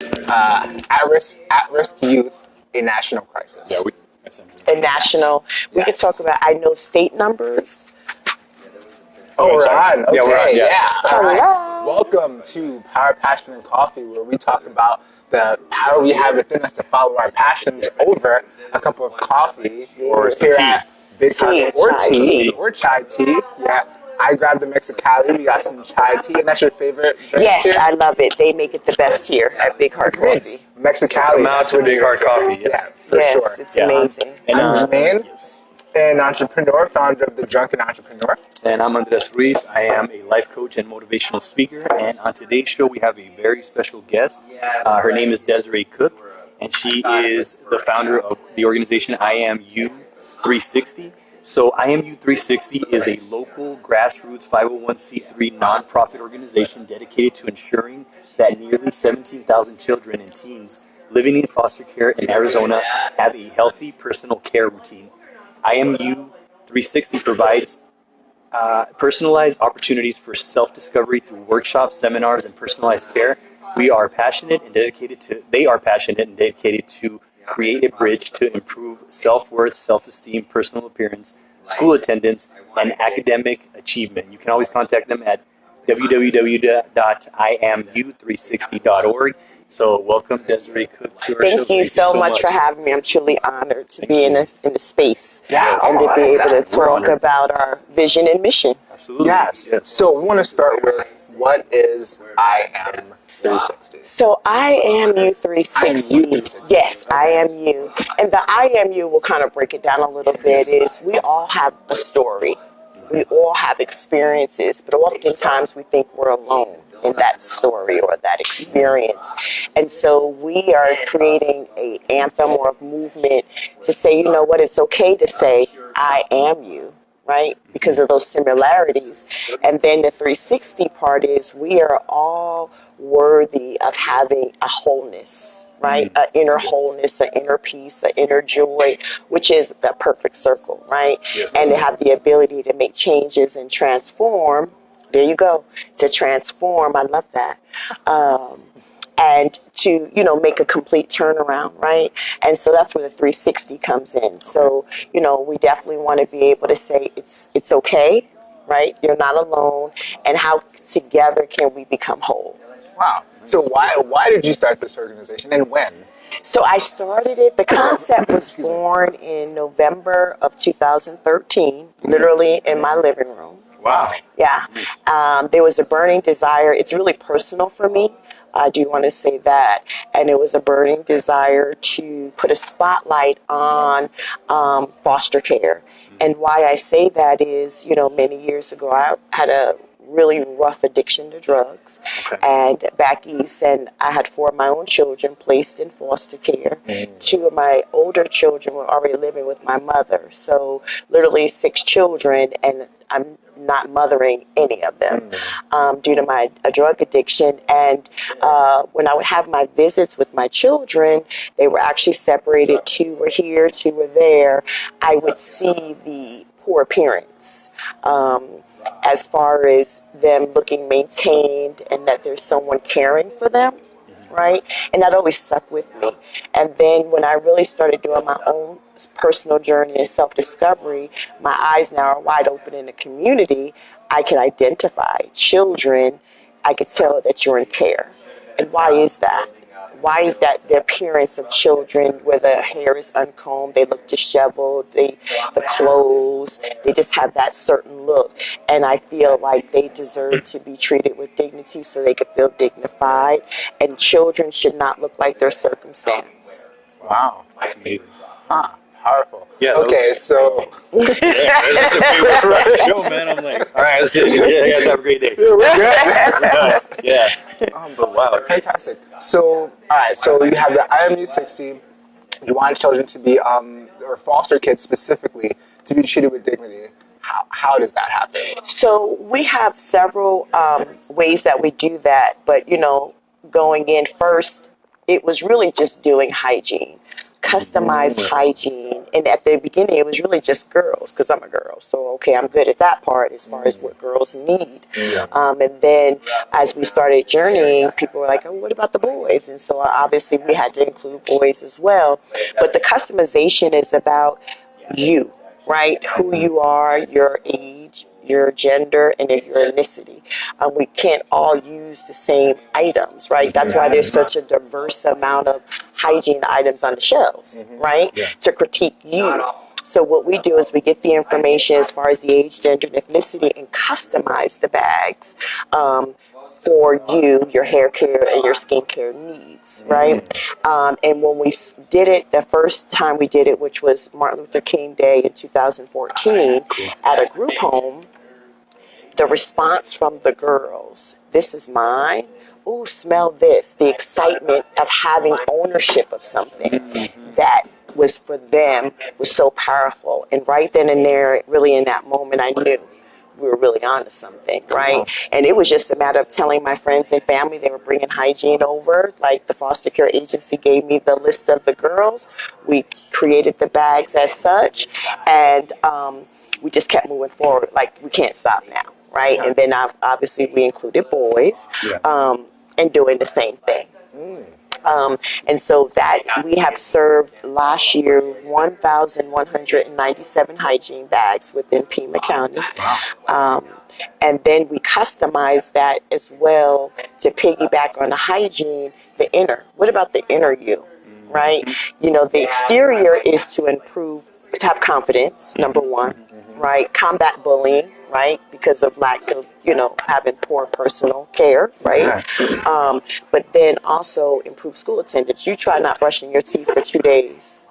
At-risk youth, a national crisis. Yeah, A national. We could talk about. I know state numbers. Oh, we're on. Okay, Yeah, we're on, yeah. All right. Hello. Welcome to Power, Passion, and Coffee, where we talk about the power we have within us to follow our passions over a cup of coffee, Or some here tea. at Big Tea, Heart, or chai tea, tea. or chai tea. Yeah, I grabbed the mix of Cali. We got some chai tea, and that's your favorite drink Yes, here? I love it. They make it the best here at Big Heart Coffee. Mexicali. Come out to Big Heart Coffee, Yeah, yes. for Yes, sure. it's Yeah. amazing. And, I'm Jermaine, an entrepreneur, founder of The Drunken Entrepreneur. And I'm Andres Ruiz. I am a life coach and motivational speaker. And on today's show, we have a very special guest. Her name is Desiree Cook, and she is the founder of the organization I Am You 360. So I Am You 360 is a local grassroots 501c3 nonprofit organization dedicated to ensuring that nearly 17,000 children and teens living in foster care in Arizona have a healthy personal care routine. I Am You 360 provides personalized opportunities for self-discovery through workshops, seminars, and personalized care. They are passionate and dedicated to create a bridge to improve self-worth, self-esteem, personal appearance, school attendance, and academic achievement. You can always contact them at www.imu360.org. So welcome, Desiree Cook, to our show. Thank you so much for having me. I'm truly honored to be in the space Yes. and to be able to We're talk honored. about our vision and mission. Absolutely. Yes. So we want to start with what is I Am 360? So I Am You 360. I Am You 360. Yes, I Am You. And the I Am You will kind of break it down a little bit is we all have a story. We all have experiences, but oftentimes we think we're alone in that story or that experience. And so we are creating a anthem or a movement to say, you know what, it's okay to say, I am you, right? Because of those similarities. And then the 360 part is we are all worthy of having a wholeness, right? An inner wholeness, an inner peace, an inner joy, which is the perfect circle, right? Yes. And to have the ability to make changes and transform. There you go. To transform. I love that. And to, make a complete turnaround, right? And so that's where the 360 comes in. So, we definitely want to be able to say it's okay, right? You're not alone. And how together can we become whole? Wow. So why did you start this organization and when? So I started it. The concept was born in November of 2013, literally in my living room. Wow. Yeah. There was a burning desire. It's really personal for me. I do want to say that. And it was a burning desire to put a spotlight on foster care. And why I say that is, many years ago, I had a really rough addiction to drugs. Okay. And back east, and I had 4 of my own children placed in foster care. 2 of my older children were already living with my mother. So literally 6 children, and I'm not mothering any of them due to my drug addiction. And when I would have my visits with my children, they were actually separated. 2 were here, 2 were there. I would see the poor appearance. As far as them looking maintained and that there's someone caring for them, right? And that always stuck with me. And then when I really started doing my own personal journey and self-discovery, my eyes now are wide open in the community. I can identify children. I could tell that you're in care. And why is that? Why is that the appearance of children where the hair is uncombed, they look disheveled, the clothes, they just have that certain look. And I feel like they deserve to be treated with dignity so they can feel dignified. And children should not look like their circumstance. Wow. That's amazing. Powerful. Yeah, Okay, so That's a favorite show, man. I'm like, all right, let's do it. Yeah, you guys have a great day. Yeah. but wow, fantastic. So all right, so you have the IMU 60. You want children to be or foster kids specifically to be treated with dignity. How does that happen? So we have several ways that we do that, but going in first, it was really just doing hygiene, customized hygiene and at the beginning, it was really just girls because I'm a girl. So, okay, I'm good at that part as far as what girls need. And then as we started journeying, people were like, oh, what about the boys? And so obviously we had to include boys as well. But the customization is about you, right? Who you are, your age, your gender, and then your ethnicity. We can't all use the same items, right? That's why there's such a diverse amount of hygiene items on the shelves, right? To critique you. So what we do is we get the information as far as the age, gender, and ethnicity and customize the bags for you, your hair care, and your skincare needs, right? And when we did it, the first time we did it, which was Martin Luther King Day in 2014 at a group home, the response from the girls, this is mine. Ooh, smell this. The excitement of having ownership of something that was for them was so powerful. And right then and there, really in that moment, I knew we were really onto something, right? And it was just a matter of telling my friends and family they were bringing hygiene over. Like the foster care agency gave me the list of the girls. We created the bags as such, and we just kept moving forward. Like we can't stop now, right? And then obviously we included boys, and doing the same thing. And so that we have served last year 1,197 hygiene bags within Pima County. And then we customize that as well to piggyback on the hygiene, the inner. What about the inner you, right? You know, the exterior is to improve, to have confidence, number one, right? Combat bullying, right? Because of lack of, having poor personal care, right? But then also improve school attendance. You try not brushing your teeth for 2 days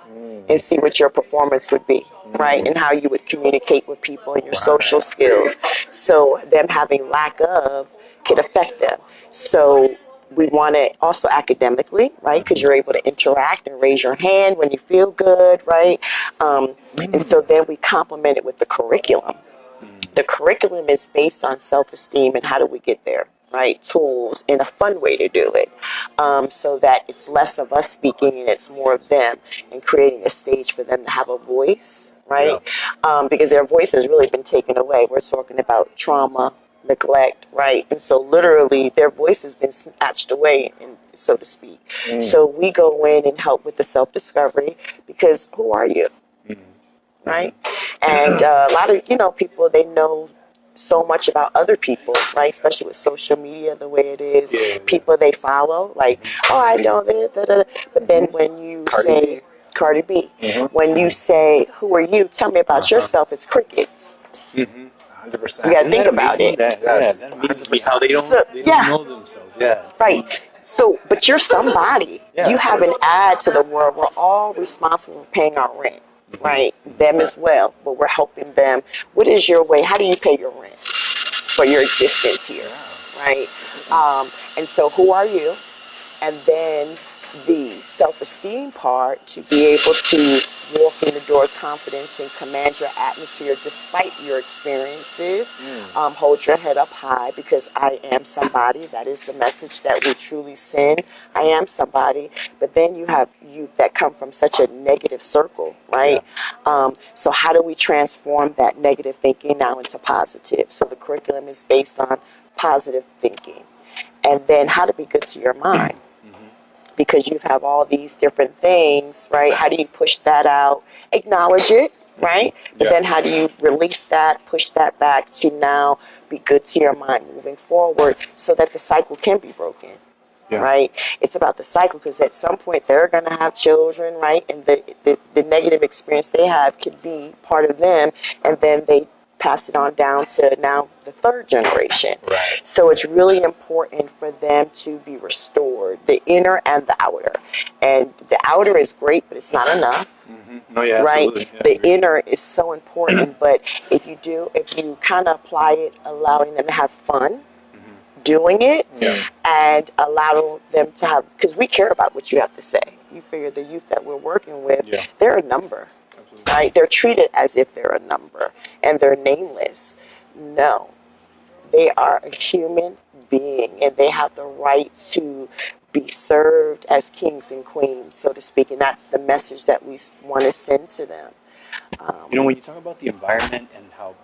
and see what your performance would be, right? And how you would communicate with people and your social skills. So them having lack of could affect them. So we want it also academically, right? Because you're able to interact and raise your hand when you feel good, right? And so then we complement it with the curriculum. The curriculum is based on self-esteem and how do we get there, right? Tools and a fun way to do it, so that it's less of us speaking and it's more of them, and creating a stage for them to have a voice, right? Because their voice has really been taken away. We're talking about trauma, neglect, right? And so literally their voice has been snatched away, so to speak. So we go in and help with the self-discovery, because who are you? Right? And a lot of, people, they know so much about other people, right? Especially with social media, the way it is. People they follow, like, oh, I know this, da, da, da. But then when you say, Cardi B, when you say, who are you? Tell me about yourself, it's crickets. 100%. You got to think about it. That amazes me how they don't know themselves. Right. So, but you're somebody. You have an add to the world. We're all responsible for paying our rent. Right, them as well, but we're helping them. What is your way? How do you pay your rent for your existence here, right? And so, who are you? And then the self-esteem part, to be able to walk in the door with confidence and command your atmosphere despite your experiences. Hold your head up high, because I am somebody. That is the message that we truly send. I am somebody. But then you have youth that come from such a negative circle, right? So how do we transform that negative thinking now into positive? So the curriculum is based on positive thinking. And then how to be good to your mind. Because you have all these different things, right? How do you push that out? Acknowledge it, right? But then how do you release that, push that back to now be good to your mind moving forward, so that the cycle can be broken, right? It's about the cycle, because at some point they're going to have children, right? And the negative experience they have could be part of them, and then they pass it on down to now the third generation. So it's really important for them to be restored, the inner and the outer. And the outer is great, but it's not enough. Right? The inner is so important, but if you kind of apply it, allowing them to have fun doing it, and allow them to have, because we care about what you have to say. You figure the youth that we're working with, they're a number. Right? They're treated as if they're a number and they're nameless. No, they are a human being, and they have the right to be served as kings and queens, so to speak. And that's the message that we want to send to them. You know, when you talk about the environment and how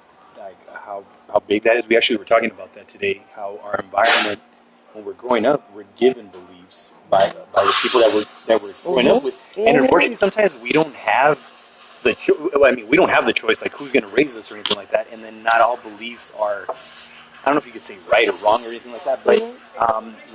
how big that is, we actually were talking about that today. How our environment, when we're growing up, we're given beliefs by the people that we're growing up with, and unfortunately, sometimes we don't have we don't have the choice, like who's going to raise us or anything like that. And then not all beliefs are, I don't know if you could say right or wrong or anything like that, but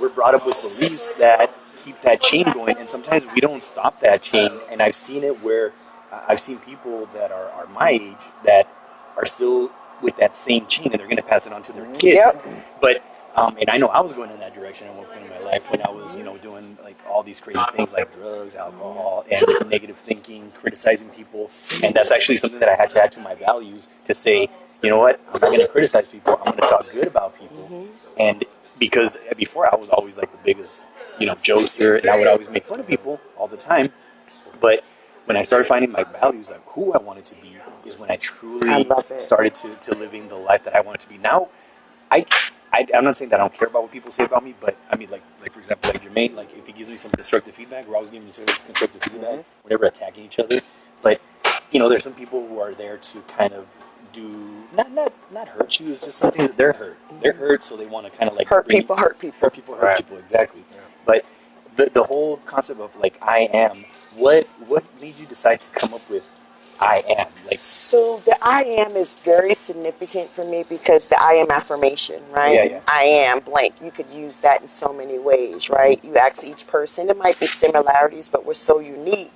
we're brought up with beliefs that keep that chain going, and sometimes we don't stop that chain. And I've seen it where I've seen people that are my age that are still with that same chain, and they're going to pass it on to their kids. Yep. But and I know I was going in that direction at one point in my life when I was, doing like all these crazy things like drugs, alcohol, and negative thinking, criticizing people. And that's actually something that I had to add to my values to say, you know what, I'm not going to criticize people. I'm going to talk good about people. And because before I was always like the biggest, jokester, and I would always make fun of people all the time. But when I started finding my values, like who I wanted to be, is when I truly started to living the life that I wanted to be. Now, I'm not saying that I don't care about what people say about me, but I mean, like for example, like Jermaine, like if he gives me some constructive feedback, we're always giving me some constructive feedback, we're never attacking each other. But there's some people who are there to kind of do not hurt you. It's just something that they're hurt. They're hurt, so they want to kind of like hurt people. Hurt people, exactly. Yeah. But the whole concept of like I am, what made you decide to come up with I am? So the I am is very significant for me because the I am affirmation, right? Yeah. I am blank. You could use that in so many ways, right? You ask each person, it might be similarities, but we're so unique.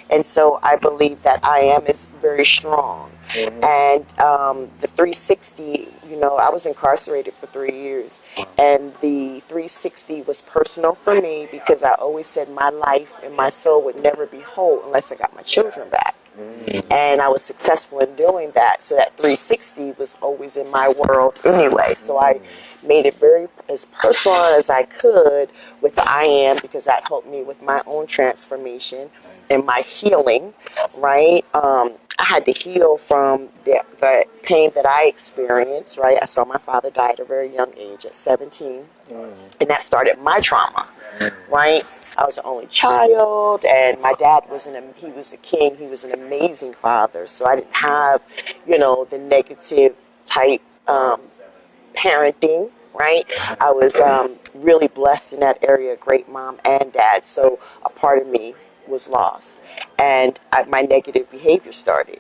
And so I believe that I am is very strong. And the 360, I was incarcerated for 3 years. And the 360 was personal for me because I always said my life and my soul would never be whole unless I got my children back. And I was successful in doing that. So that 360 was always in my world anyway. So I made it very as personal as I could with the I am, because that helped me with my own transformation and my healing, right? I had to heal from the pain that I experienced, right? I saw my father die at a very young age at 17. And that started my trauma, right? I was the only child, and my dad he was a king. He was an amazing father. So I didn't have, the negative type parenting, right? I was really blessed in that area, great mom and dad. So a part of me was lost, and my negative behavior started.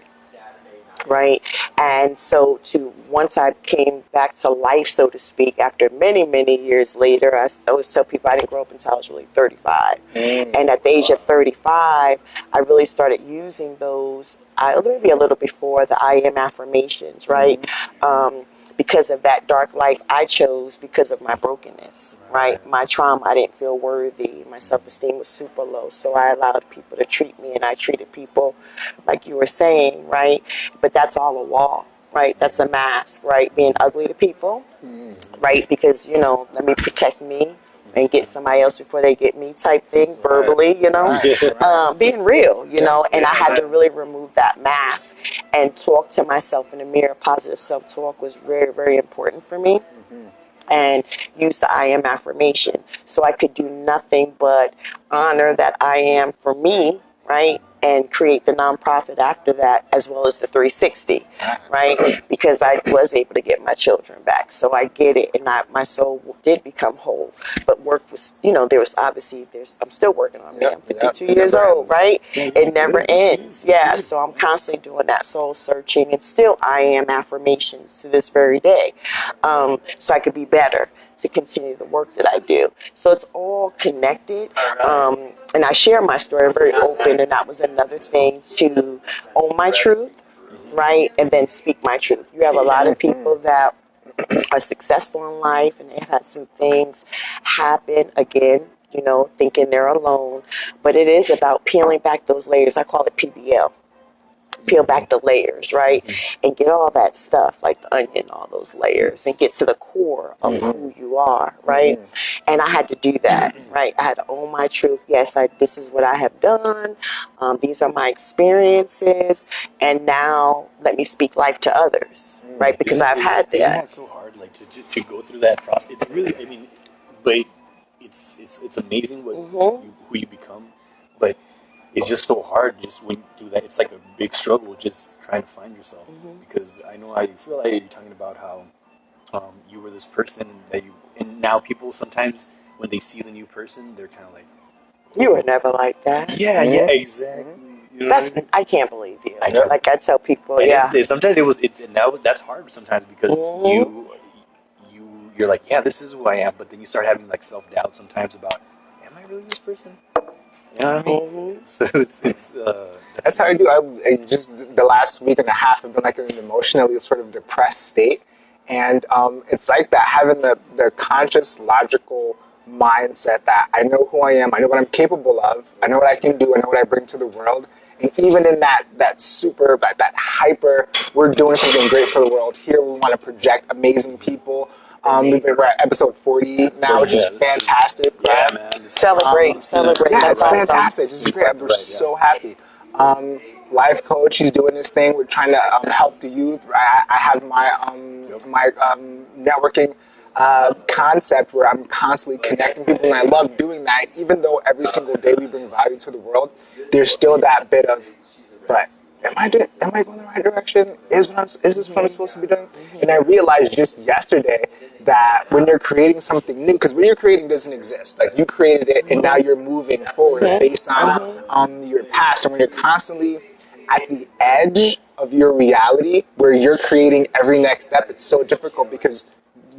Right. And so once I came back to life, so to speak, after many, many years later, I always tell people I didn't grow up until I was really 35. And at the age of 35, I really started using those, maybe a little before, the I am affirmations, right? Because of that dark life I chose because of my brokenness, right? My trauma, I didn't feel worthy. My self-esteem was super low. So I allowed people to treat me, and I treated people like you were saying, right? But that's all a wall, right? That's a mask, right? Being ugly to people, right? Because, let me protect me and get somebody else before they get me type thing, verbally, being real, and I had to really remove that mask and talk to myself in the mirror. Positive self-talk was very, very important for me. And use the I am affirmation. So I could do nothing but honor that I am for me, right? And create the nonprofit after that, as well as the 360, right? Because I was able to get my children back. So I get it, and my soul did become whole. But work was, I'm still working on it. I'm 52 years old, right? It never ends. Yeah, so I'm constantly doing that soul searching, and still I am affirmations to this very day. So I could be better to continue the work that I do. So it's all connected. And I share my story. I'm very open, and that was another thing, to own my truth, right? And then speak my truth. You have a lot of people that are successful in life, and they've had some things happen again, thinking they're alone. But it is about peeling back those layers. I call it PBL. Peel back the layers, right? And get all that stuff, like the onion, all those layers, and get to the core of who you are, right? And I had to do that, right? I had to own my truth. Yes, this is what I have done. These are my experiences. And now let me speak life to others, right? Because I've had that. Isn't that so hard, like to go through that process? It's really, but it's amazing who you become, but it's just so hard just when you do that. It's like a big struggle just trying to find yourself, because I know how you feel. Like you're talking about how you were this person that you, and now people sometimes when they see the new person, they're kind of like, You were never like that. yeah, exactly. You know what I That's mean? I can't believe you. I know. Like I tell people, And yeah. sometimes and now that's hard sometimes because you're like, yeah, this is who I am, but then you start having like self doubt sometimes about, am I really this person? You know what I mean? So That's how I do. I just the last week and a half, I've been like in an emotionally sort of depressed state, and it's like that, having the conscious, logical mindset that I know who I am, I know what I'm capable of, I know what I can do, I know what I bring to the world, and even in that super, that hyper, we're doing something great for the world. Here, we want to project amazing people. We're at episode 40 now, which is fantastic. yeah, Right? man. Celebrate. Yeah, That's it's awesome. fantastic. This is great. We're Right, yeah. so happy. Life coach, he's doing his thing. We're trying to help the youth. I have my networking concept where I'm constantly connecting people, and I love doing that. Even though every single day we bring value to the world, there's still that bit of, but am I going the right direction? Is this what I'm supposed to be doing? And I realized just yesterday that when you're creating something new, because what you're creating doesn't exist. Like, you created it, and now you're moving forward based on your past. And when you're constantly at the edge of your reality, where you're creating every next step, it's so difficult because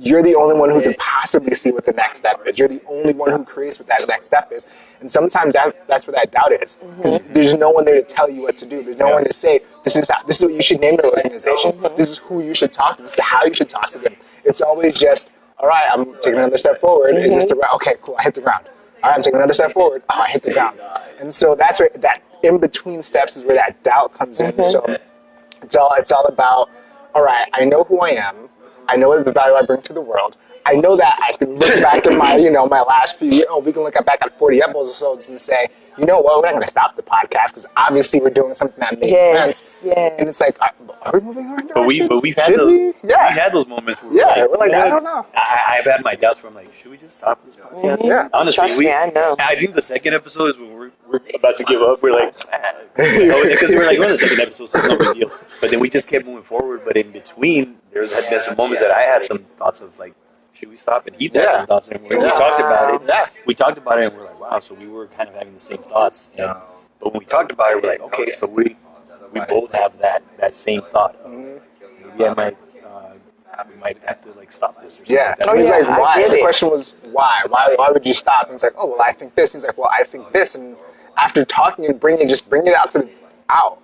you're the only one who can possibly see what the next step is. You're the only one who creates what that next step is. And sometimes that's where that doubt is. There's no one there to tell you what to do. There's no one to say, this is what you should name your organization. This is who you should talk to. This is how you should talk to them. It's always just, all right, I'm taking another step forward. Is this the right? Okay, cool, I hit the ground. All right, I'm taking another step forward. Oh, I hit the ground. And so that's where that in between steps is where that doubt comes in. So it's all about, all right, I know who I am. I know the value I bring to the world. I know that I can look back at my, my last few years. We can look back at 40 episodes and say, you know what, we're not going to stop the podcast because obviously we're doing something that makes sense. Yes. And it's like, are we moving on? But we've had Should those. we? Yeah. We had those moments where We're like, you know I don't what? know. I've had my doubts where I'm like, should we just stop this podcast? Yeah. Honestly, Trust me, I know. I think the second episode is when we're about to give up. We're like, because we're like, we're on the second episode, so it's no big deal. But then we just kept moving forward. But in between, there had been some moments that I had some thoughts of like, should we stop? And he had some thoughts, and we talked about it. Yeah. We talked about it, and we're like, wow. So we were kind of having the same thoughts. And, but when we talked about it, we're like, okay, so we both have that same thought. Of, maybe I might. We might have to like stop this or something. Yeah. Like that. And he's yeah, like, I why? get The it. question was, why? Why would you stop? And it's like, oh, well, I think this. He's like, well, I think this. And after talking and bringing it out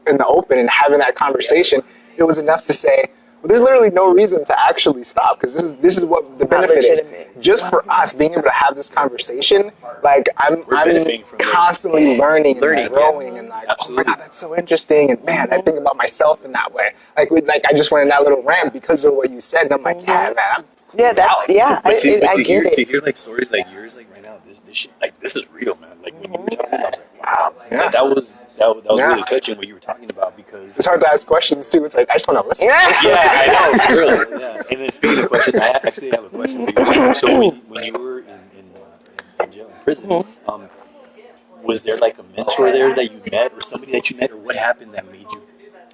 in the open and having that conversation, it was enough to say, well, there's literally no reason to actually stop, because this is what the benefit is. legitimate. Just for us being able to have this conversation, like I'm benefiting from it. constantly learning and Learning, growing, yeah. and like, Absolutely. oh my God, that's so interesting. And man, I think about myself in that way. Like I just went in that little rant because of what you said, and I'm like, yeah, man. Yeah, that's But I to get it. hear like stories like yours, like right now, this shit, like this is real, man. Like when you were talking, I was like, wow, Yeah. that was Yeah. really touching what you were talking about, because It's hard to ask questions too. It's like I just want to listen. yeah, I know, really. Yeah. And then speaking of questions, I actually have a question for you. So when you were in jail, in prison, was there like a mentor there that you met, or somebody that you met, or what happened that made you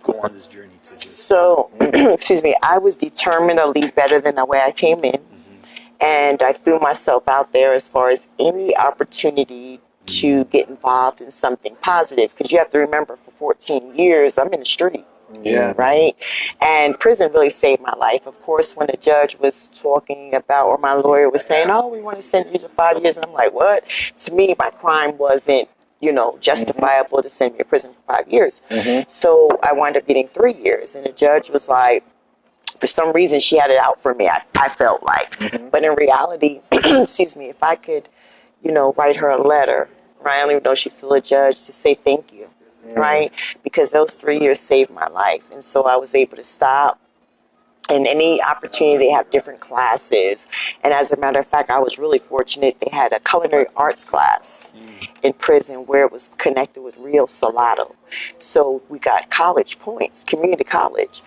go on this journey to just? So, excuse me, I was determined to leave better than the way I came in. And I threw myself out there as far as any opportunity to get involved in something positive. Because you have to remember, for 14 years, I'm in the street. Yeah. Right? And prison really saved my life. Of course, when the judge was talking about, or my lawyer was saying, oh, we want to send you to 5 years. And I'm like, what? To me, my crime wasn't, justifiable to send me to prison for 5 years. So I wound up getting 3 years. And the judge was like, for some reason, she had it out for me, I felt like. But in reality, excuse me, if I could, write her a letter, right? I don't even know if she's still a judge, to say thank you, right? Because those 3 years saved my life. And so I was able to stop. And any opportunity, they have different classes. And as a matter of fact, I was really fortunate. They had a culinary arts class in prison where it was connected with Rio Salado. So we got college points, community college.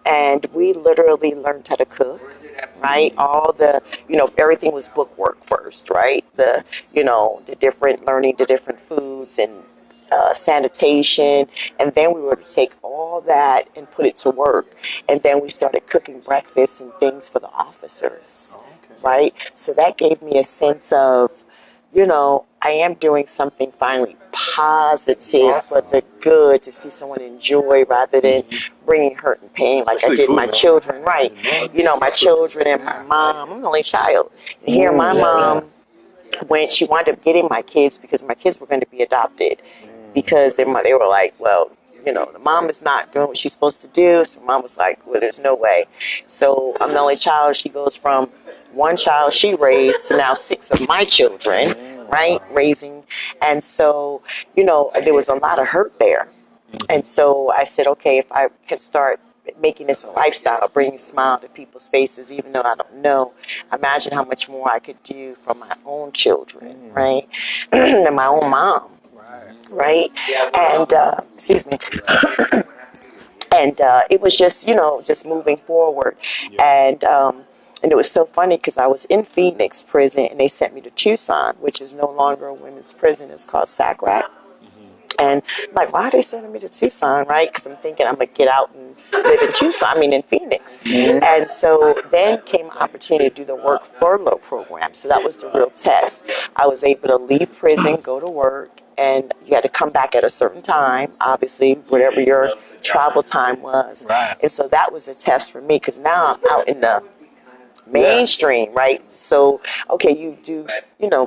and we literally learned how to cook. Right, all the everything was book work first, right? The different learning the different foods and sanitation, and then we were to take all that and put it to work, and then we started cooking breakfast and things for the officers, right? So that gave me a sense of, I am doing something finally positive for the good to see someone enjoy rather than bringing hurt and pain like I did my children, right? My children and my mom. I'm the only child. And here my mom, when she wound up getting my kids because my kids were going to be adopted because they were like, well, the mom is not doing what she's supposed to do. So mom was like, well, there's no way. So I'm the only child. She goes from one child she raised to now 6 of my children, right? Raising. And so, there was a lot of hurt there. And so I said, okay, if I could start making this a lifestyle, bringing a smile to people's faces, even though I don't know, imagine how much more I could do for my own children, right? And my own mom, right? And, excuse me. And it was just, just moving forward. And it was so funny because I was in Phoenix prison and they sent me to Tucson, which is no longer a women's prison. It's called SACRAC. And I'm like, why are they sending me to Tucson, right? Because I'm thinking I'm going to get out and live in Tucson, in Phoenix. And so then came an opportunity to do the work furlough program. So that was the real test. I was able to leave prison, go to work, and you had to come back at a certain time, obviously, whatever your travel time was. Right. And so that was a test for me because now I'm out in the mainstream, right? So, okay, you do,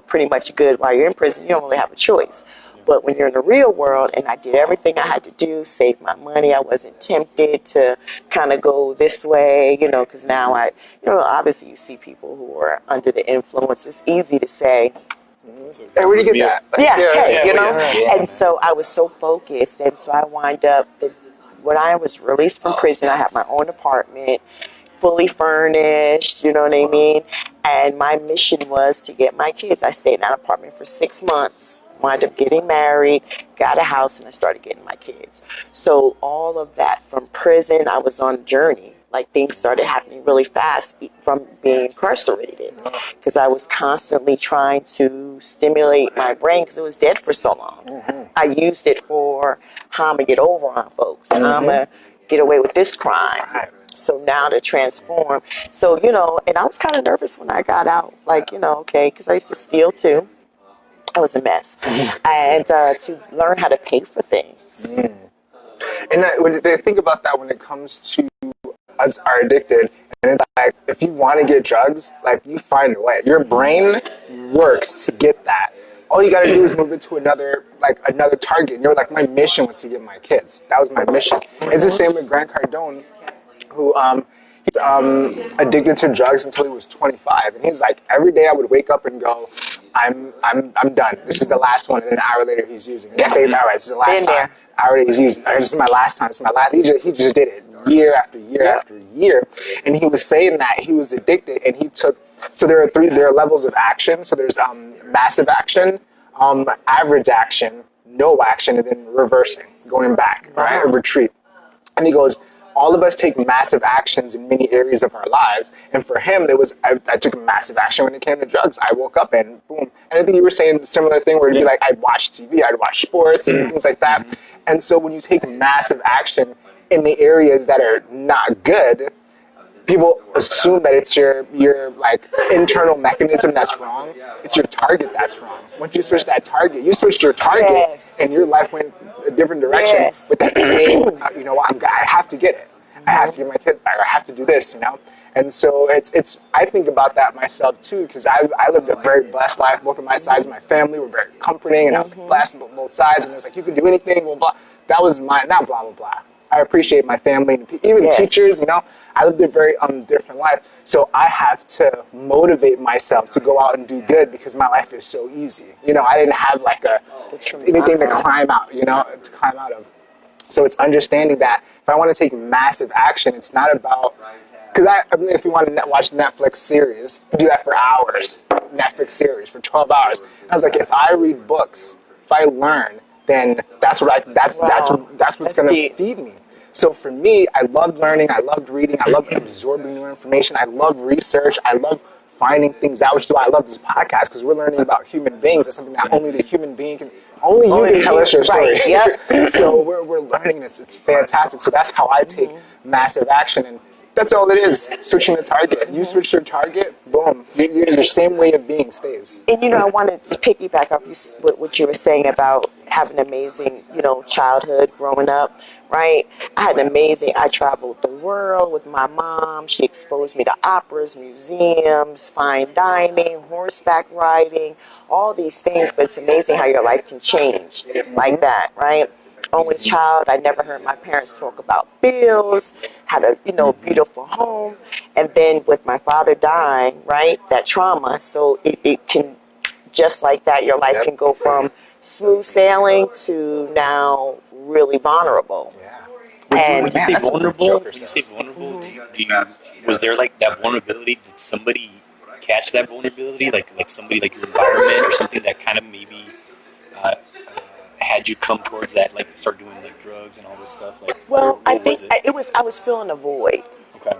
pretty much good while you're in prison. You don't really have a choice. But when you're in the real world, and I did everything I had to do, save my money, I wasn't tempted to kind of go this way, because now obviously you see people who are under the influence. It's easy to say, hey, where'd you get that? And so I was so focused, and so I wind up, when I was released from prison, I had my own apartment, fully furnished, you know what I mean? And my mission was to get my kids. I stayed in that apartment for 6 months, wound up getting married, got a house, and I started getting my kids. So all of that from prison, I was on a journey. Like things started happening really fast from being incarcerated because I was constantly trying to stimulate my brain because it was dead for so long. I used it for how I'm going to get over on folks and how I'm going to get away with this crime. So now to transform. So, and I was kind of nervous when I got out, okay, because I used to steal too. I was a mess. And to learn how to pay for things. And when they think about that when it comes to us are addicted, and it's like, if you want to get drugs, like you find a way. Your brain works to get that. All you got to do is move it to another target. And you're like, my mission was to get my kids. That was my mission. It's the same with Grant Cardone, who he's addicted to drugs until he was 25, and he's like, every day I would wake up and go, I'm done. This is the last one, and then an hour later he's using. The next day it's all right. This is the last time. Hour he's using. This is my last time. This is my last. He just did it year after year after year, and he was saying that he was addicted, and he took. So there are levels of action. So there's massive action, average action, no action, and then reversing, going back, right, or retreat. And he goes, all of us take massive actions in many areas of our lives. And for him, I took massive action when it came to drugs. I woke up and boom. And I think you were saying a similar thing where it'd be like, I'd watch TV, I'd watch sports and things like that. And so when you take massive action in the areas that are not good, people assume that it's your like internal mechanism that's wrong. It's your target that's wrong. Once you switch that target, you switched your target and your life went a different direction with that same, I have to get it. I have to get my kids back. I have to do this, And so it's. I think about that myself too, because I lived a very blessed life. Both of my sides of my family were very comforting, and I was like blessed on both sides. And it was like, you can do anything, blah blah. That was not blah blah blah. I appreciate my family, and even teachers. I lived a very different life. So I have to motivate myself to go out and do good because my life is so easy. I didn't have like anything to climb out. To climb out of. So it's understanding that if I want to take massive action, it's not about, because if you want to watch Netflix series, do that for hours. Netflix series for 12 hours. And I was like, if I read books, if I learn, then that's what's going to feed me. So for me, I loved learning, I loved reading, I loved absorbing new information, I love research, I love finding things out, which is why I love this podcast, because we're learning about human beings. That's something that only the human being can, only you can tell us your story. Right, yep. So we're learning this. It's fantastic. So that's how I take massive action, and that's all it is, switching the target. You switch your target, boom, your same way of being stays. And I wanted to piggyback off what you were saying about having an amazing, childhood growing up, right? I traveled the world with my mom. She exposed me to operas, museums, fine dining, horseback riding, all these things. But it's amazing how your life can change like that, right? Only child, I never heard my parents talk about bills, had a beautiful home, and then with my father dying, right, that trauma, so it can, just like that, your life can go from smooth sailing to now really vulnerable. Yeah. And Would you say that's what the vulnerable? Joker Would you says. say vulnerable? Was there like that vulnerability? Did somebody catch that vulnerability? Like somebody like your environment or something that kind of maybe had you come towards that, like start doing like drugs and all this stuff? Like, well, I think was it? I was feeling a void. Okay.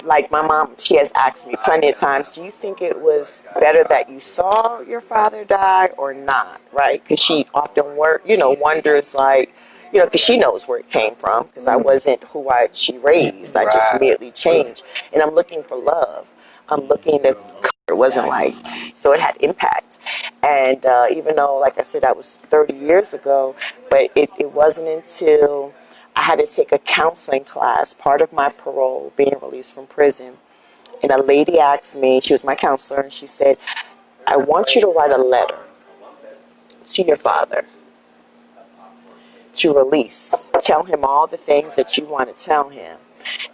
Like my mom, she has asked me plenty of times, do you think it was better that you saw your father die or not, right? Because she often wonders, like, because she knows where it came from, because I wasn't who she raised. I just immediately changed. And I'm looking for love. I'm looking to, it wasn't like, so it had impact. And even though, like I said, that was 30 years ago, but it wasn't until I had to take a counseling class, part of my parole, being released from prison. And a lady asked me, she was my counselor, and she said, I want you to write a letter to your father to release. Tell him all the things that you want to tell him.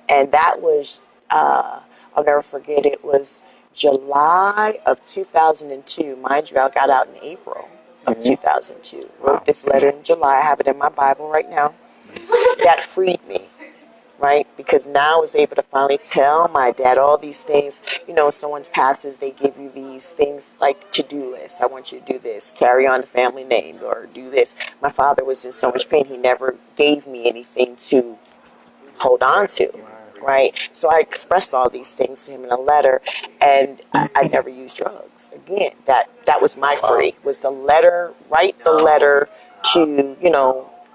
And that was, I'll never forget, it was July of 2002. Mind you, I got out in April of 2002. Wrote this letter in July. I have it in my Bible right now. That freed me, right? Because now I was able to finally tell my dad all these things. Someone passes, they give you these things like to-do lists. I want you to do this, carry on the family name, or do this. My father was in so much pain, he never gave me anything to hold on to, right? So I expressed all these things to him in a letter, and I never used drugs. Again, that was my free, was the letter, write the letter to,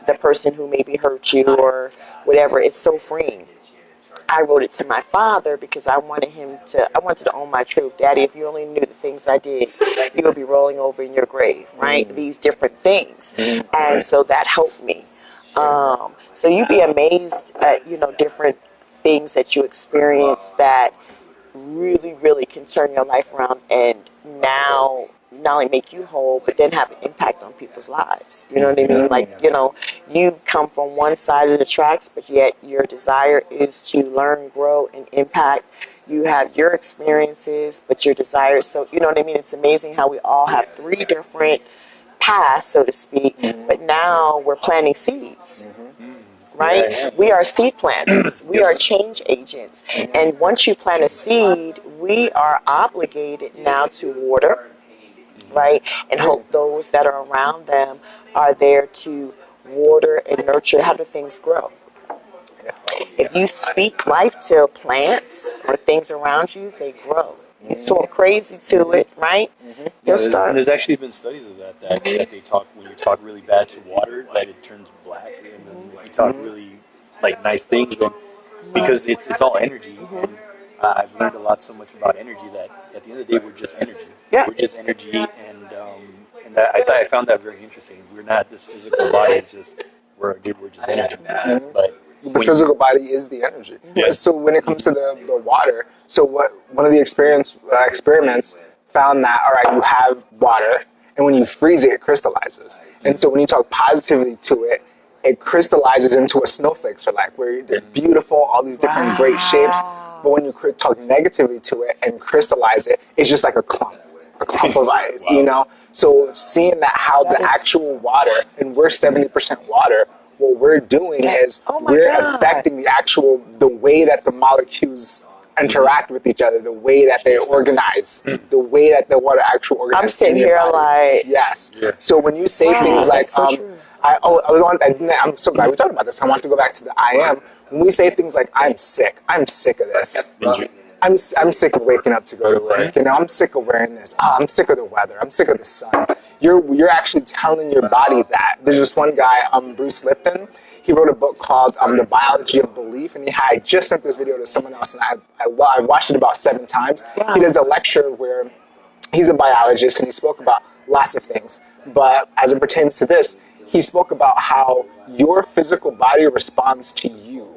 the person who maybe hurt you or whatever. It's so freeing. I wrote it to my father because I wanted to own my truth. Daddy, if you only knew the things I did, you would be rolling over in your grave, right? These different things. And so that helped me. So you'd be amazed at, different things that you experience that really, really can turn your life around and now not only make you whole, but then have an impact on people's lives. You know what I mean? Like, you've come from one side of the tracks, but yet your desire is to learn, grow, and impact. You have your experiences, but your desires. So, you know what I mean? It's amazing how we all have three different paths, so to speak, but now we're planting seeds. Right? We are seed planters. We are change agents. And once you plant a seed, we are obligated now to water, right? And hope those that are around them are there to water and nurture. How do things grow? If you speak life to plants or things around you, they grow. You talk crazy to it, right? There's actually been studies of that they talk, when you talk really bad to water, that it turns black, and then if you talk really like nice things, then because it's all energy. And I've learned a lot so much about energy that at the end of the day we're just energy. Yeah. We're just energy, and that, I found that very interesting. We're not this physical body; it's just we're just energy. But the physical body is the energy. Yeah. So when it comes to the water, so one of the experiments found that, all right, you have water, and when you freeze it, it crystallizes. And so when you talk positively to it, it crystallizes into a snowflake, so like where they're beautiful, all these different great shapes. But when you talk negatively to it and crystallize it, it's just like a clump of ice, So seeing that how the actual water, and we're 70% water, what we're doing is we're affecting the way that the molecules interact with each other, the way that they organize, the way that the water actually organizes. I'm sitting here like... Yes. Yeah. So when you say things like, so true. I was on. I'm so glad we talked about this. I want to go back to the I am. When we say things like I'm sick of this. I'm sick of waking up to go to work. You know, I'm sick of wearing this. Oh, I'm sick of the weather. I'm sick of the sun. You're actually telling your body that. There's this one guy, Bruce Lipton. He wrote a book called The Biology of Belief, and I just sent this video to someone else, and I watched it about 7 times. Wow. He does a lecture where he's a biologist, and he spoke about lots of things. But as it pertains to this, he spoke about how your physical body responds to you.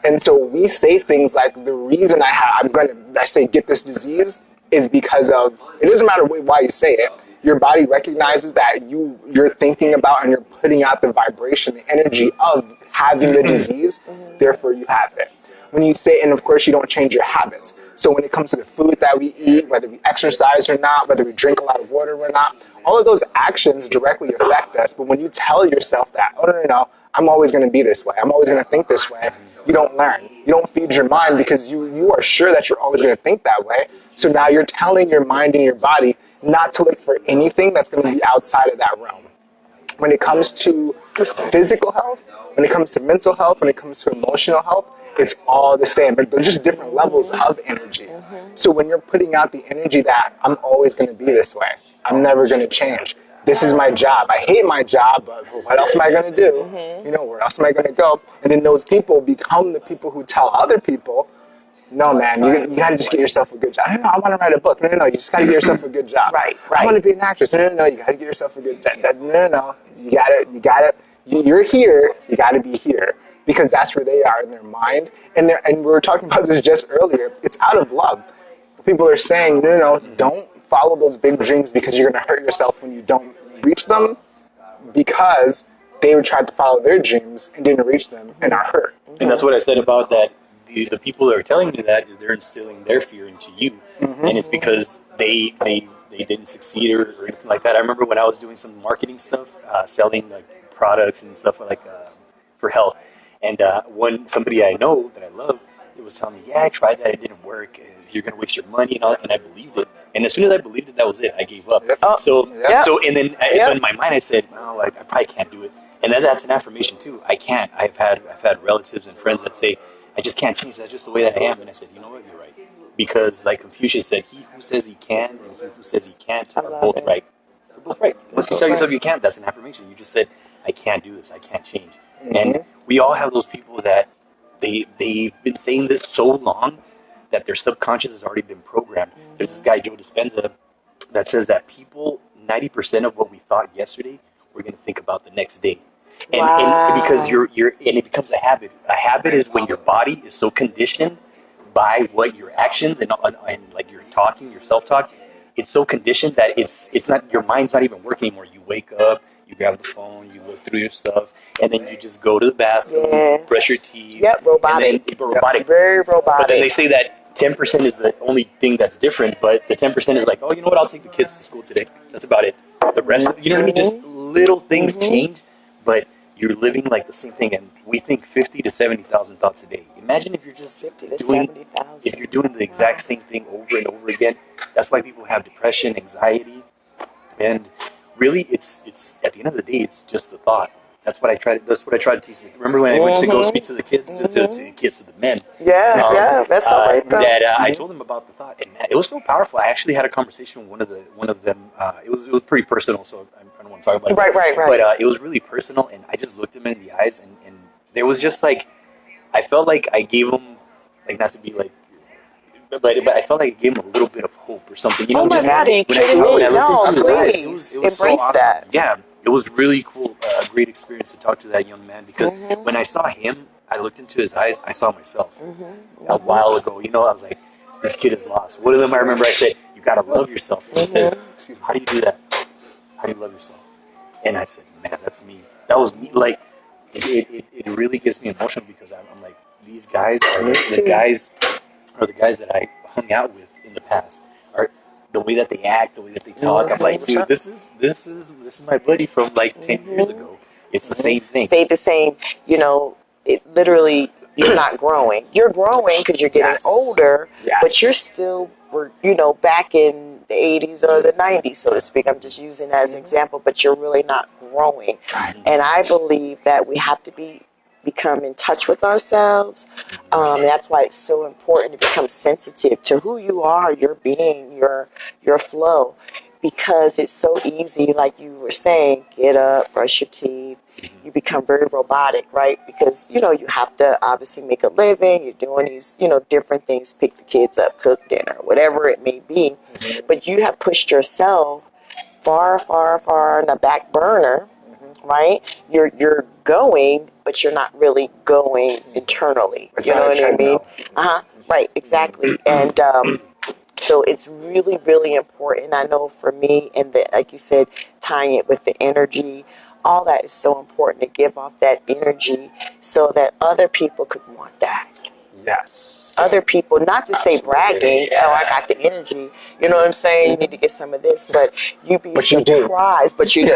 And so we say things like, the reason I say get this disease is because of, it doesn't matter why you say it, your body recognizes that you're thinking about and you're putting out the vibration, the energy of having the disease, therefore you have it. When you say, and of course you don't change your habits. So when it comes to the food that we eat, whether we exercise or not, whether we drink a lot of water or not, all of those actions directly affect us. But when you tell yourself that, oh, no, I'm always going to be this way, I'm always going to think this way, you don't learn. You don't feed your mind because you are sure that you're always going to think that way. So now you're telling your mind and your body not to look for anything that's going to be outside of that realm. When it comes to physical health, when it comes to mental health, when it comes to emotional health, it's all the same. But they're just different levels of energy. So when you're putting out the energy that I'm always going to be this way, I'm never going to change. This is my job. I hate my job, but what else am I going to do? You know, where else am I going to go? And then those people become the people who tell other people, no, man, you got to just get yourself a good job. I don't know, I want to write a book. No, you just got to get yourself a good job. Right. I want to be an actress. No, you got to get yourself a good job. No, you got to, you're here, you got to be here. Because that's where they are in their mind. And we were talking about this just earlier. It's out of love. People are saying, no, don't follow those big dreams because you're going to hurt yourself when you don't reach them, because they would try to follow their dreams and didn't reach them and are hurt. And that's what I said about that. The people that are telling you that is they're instilling their fear into you. And it's because they didn't succeed or anything like that. I remember when I was doing some marketing stuff, selling like products and stuff like for health. And somebody I know that I love, it was telling me, yeah, I tried that, it didn't work, and you're going to waste your money and all, and I believed it. And as soon as I believed it, that was it. I gave up. So in my mind, I said, no, I probably can't do it. And then that's an affirmation too. I can't. I've had relatives and friends that say, I just can't change. That's just the way that I am. And I said, you know what? You're right. Because like Confucius said, he who says he can and he who says he can't are both right. They're both right. Once you tell yourself you can't, that's an affirmation. You just said, I can't do this. I can't change. And we all have those people that they've been saying this so long that their subconscious has already been programmed. There's this guy, Joe Dispenza, that says that people, 90% of what we thought yesterday, we're going to think about the next day. And because and it becomes a habit. A habit is when your body is so conditioned by what your actions and like your talking, your self-talk, it's so conditioned that it's not, your mind's not even working anymore. You wake up, you grab the phone, you look through your stuff, and then you just go to the bathroom, brush your teeth. Yep, robotic. Robotic. Very robotic. But then they say that 10% is the only thing that's different, but the 10% is like, oh, you know what, I'll take the kids to school today. That's about it. The rest, you know what I mean? Just little things change, but you're living like the same thing, and we think 50 to 70,000 thoughts a day. Imagine if you're just doing the exact same thing over and over again. That's why people have depression, anxiety, and really, it's at the end of the day, it's just the thought. That's what I try to teach them. Remember when I went to go speak to the kids, to the men? That's all right. I told them about the thought, and it was so powerful. I actually had a conversation with one of them. It was pretty personal, so I don't want to talk about it. Right. But it was really personal, and I just looked them in the eyes, and there was just like, I felt like I gave them, like, not to be like, but I felt like I gave him a little bit of hope or something. You know, oh my God, are you kidding me? No, please. Embrace so that. Yeah, it was really cool, a great experience to talk to that young man, because when I saw him, I looked into his eyes, I saw myself. A while ago, you know, I was like, this kid is lost. One of them, I remember I said, you got to love yourself. And he says, how do you do that? How do you love yourself? And I said, man, that's me. That was me. Like, it really gets me emotional, because I'm like, these guys are the guys that I hung out with in the past. Are the way that they act, the way that they talk. I'm like, dude, this is my buddy from like 10 years ago. It's the same thing. Stayed the same. You know, it literally, you're not growing. You're growing because you're getting older, but you're still, you know, back in the 80s or the 90s, so to speak. I'm just using that as an example, but you're really not growing. And I believe that we have to become in touch with ourselves. That's why it's so important to become sensitive to who you are, your being, your flow, because it's so easy, like you were saying, get up, brush your teeth. You become very robotic, right? Because, you have to obviously make a living. You're doing these, different things, pick the kids up, cook dinner, whatever it may be. But you have pushed yourself far, far, far in the back burner, right? You're going, but you're not really going internally. You know what I mean? Right, exactly. And so it's really, really important. I know for me, and like you said, tying it with the energy, all that is so important to give off that energy so that other people could want that. Yes. Other people, not to say bragging, I got the energy, you know what I'm saying? You need to get some of this, but you'd be surprised, but you do.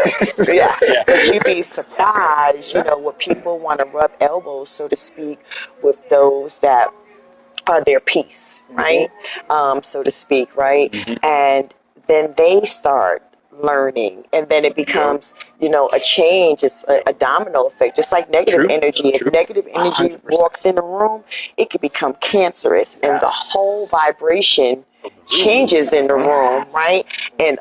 But you'd be surprised, what people want to rub elbows, so to speak, with those that are their peace, right? So to speak, right? And then they start learning, and then it becomes, a change. It's a domino effect, just like negative energy. If negative energy 100%. Walks in the room, it could become cancerous, and the whole vibration changes in the room, right? And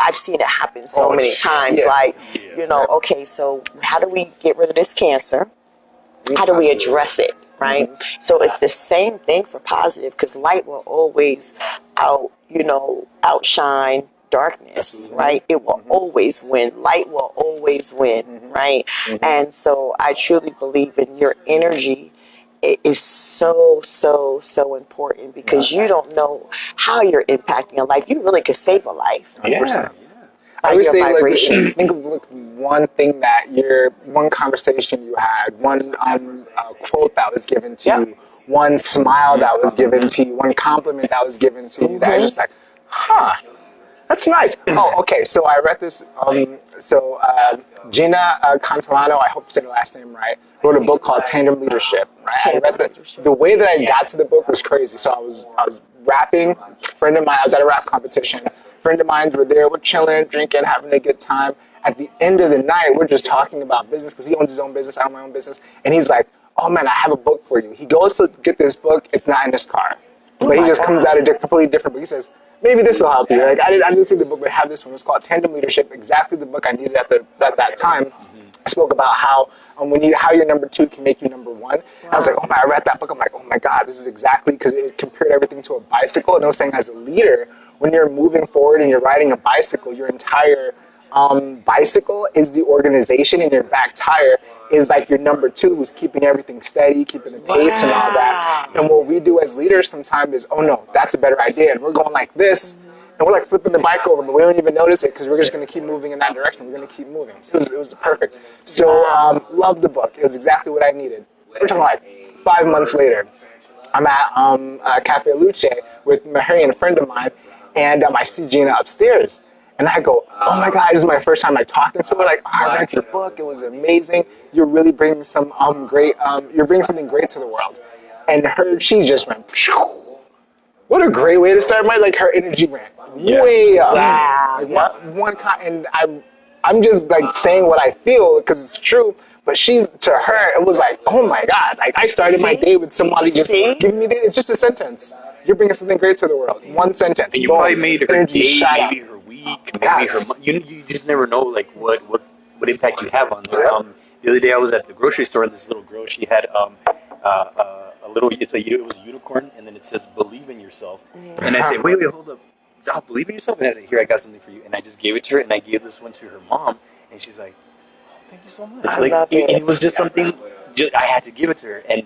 I've seen it happen so many times. Like, okay, so how do we get rid of this cancer? How do we address it? Right? So it's the same thing for positive, because light will always outshine darkness, right? It will always win. Light will always win, right? And so I truly believe in your energy. It is so, so, so important, because you don't know how you're impacting a life. You really could save a life. I would say, like, think of one thing one conversation you had, one quote that was given to you, one smile that was given to you, one compliment that was given to you, that is just like, that's nice. Oh, okay. So I read this. Gina Cantalano, I hope I said her last name right, wrote a book called Tandem Leadership. Right. I read the way that I got to the book was crazy. So I was rapping. A friend of mine, I was at a rap competition. Friend of mine were there. We're chilling, drinking, having a good time. At the end of the night, we're just talking about business, because he owns his own business. I own my own business. And he's like, "Oh man, I have a book for you." He goes to get this book. It's not in his car, but he just comes out a completely different book. He says, "Maybe this will help you." Like, I didn't see the book, but I have this one. It's called Tandem Leadership. Exactly the book I needed at that time. I spoke about how how your number two can make you number one. I was like, oh my! I read that book. I'm like, oh my God, this is exactly, because it compared everything to a bicycle. And I was saying, as a leader, when you're moving forward and you're riding a bicycle, your entire bicycle is the organization, and your back tire is like your number two, who's keeping everything steady, keeping the pace and all that. And what we do as leaders sometimes is, oh no, that's a better idea, and we're going like this. And we're like flipping the bike over, but we don't even notice it, because we're just going to keep moving in that direction. We're going to keep moving. It was perfect. So loved the book. It was exactly what I needed. We're talking like 5 months later. I'm at Cafe Luce with Mahari and a friend of mine, and I see Gina upstairs. And I go, oh my God, this is my first time talking to her. Like, I read your book. It was amazing. You're really bringing some you're bringing something great to the world. And she just went, phew. What a great way to start her energy ran way up. And I'm just like saying what I feel, because it's true. But to her, it was like, oh my God! Like, I started my day with somebody just giving me it's just a sentence. You're bringing something great to the world. One sentence. And you probably made her day, maybe her week, maybe her month. You just never know what impact you have on them. The other day I was at the grocery store, and this little girl, she had it was a unicorn, and then it says "Believe in yourself." And I said, "Wait, hold up! Believe in yourself." And I said, "Here, I got something for you." And I just gave it to her, and I gave this one to her mom, and she's like, "Thank you so much." It was just something. I had to give it to her, and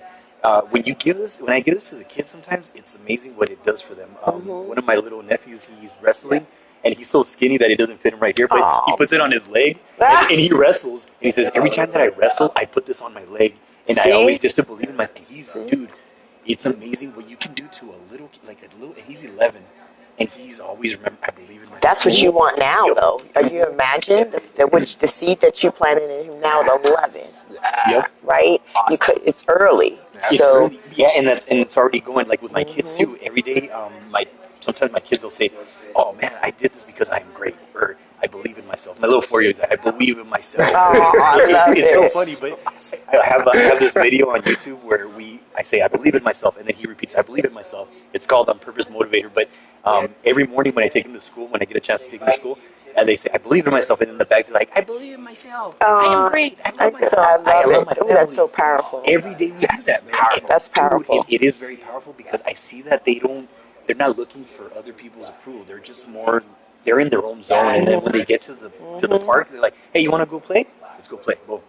when I give this to the kids, sometimes it's amazing what it does for them. One of my little nephews, he's wrestling. And he's so skinny that it doesn't fit him right here, but he puts it on his leg, and he wrestles. And he says, every time that I wrestle, I put this on my leg, and I always just to believe in myself. Dude, it's amazing what you can do to a little, and he's 11, and he's always remember, I believe in myself. That's what you want now, though. Can you imagine the seed that you planted in him now at 11? Yep. Right? Awesome. It's early. It's early. Yeah, and it's already going, like with my kids too. Every day, my sometimes my kids will say, "Oh man, I did this because I'm great," or "I believe in myself." My little 4-year-old, I believe in myself. Oh, I love It's it. so funny, but I have this video on YouTube where I say I believe in myself, and then he repeats I believe in myself. It's called Purpose Motivator. But every morning when I take him to school, when I get a chance to take him to school, and they say I believe in myself, and in the back they're like I believe in myself. I am great. I love myself. I love my it. Ooh, family. that's so powerful. Every day we do that, man. That's powerful. Dude, it is very powerful because I see that they're not looking for other people's approval. They're just more, they're in their own zone. And then when they get to the park, they're like, hey, you want to go play? Let's go play. Well,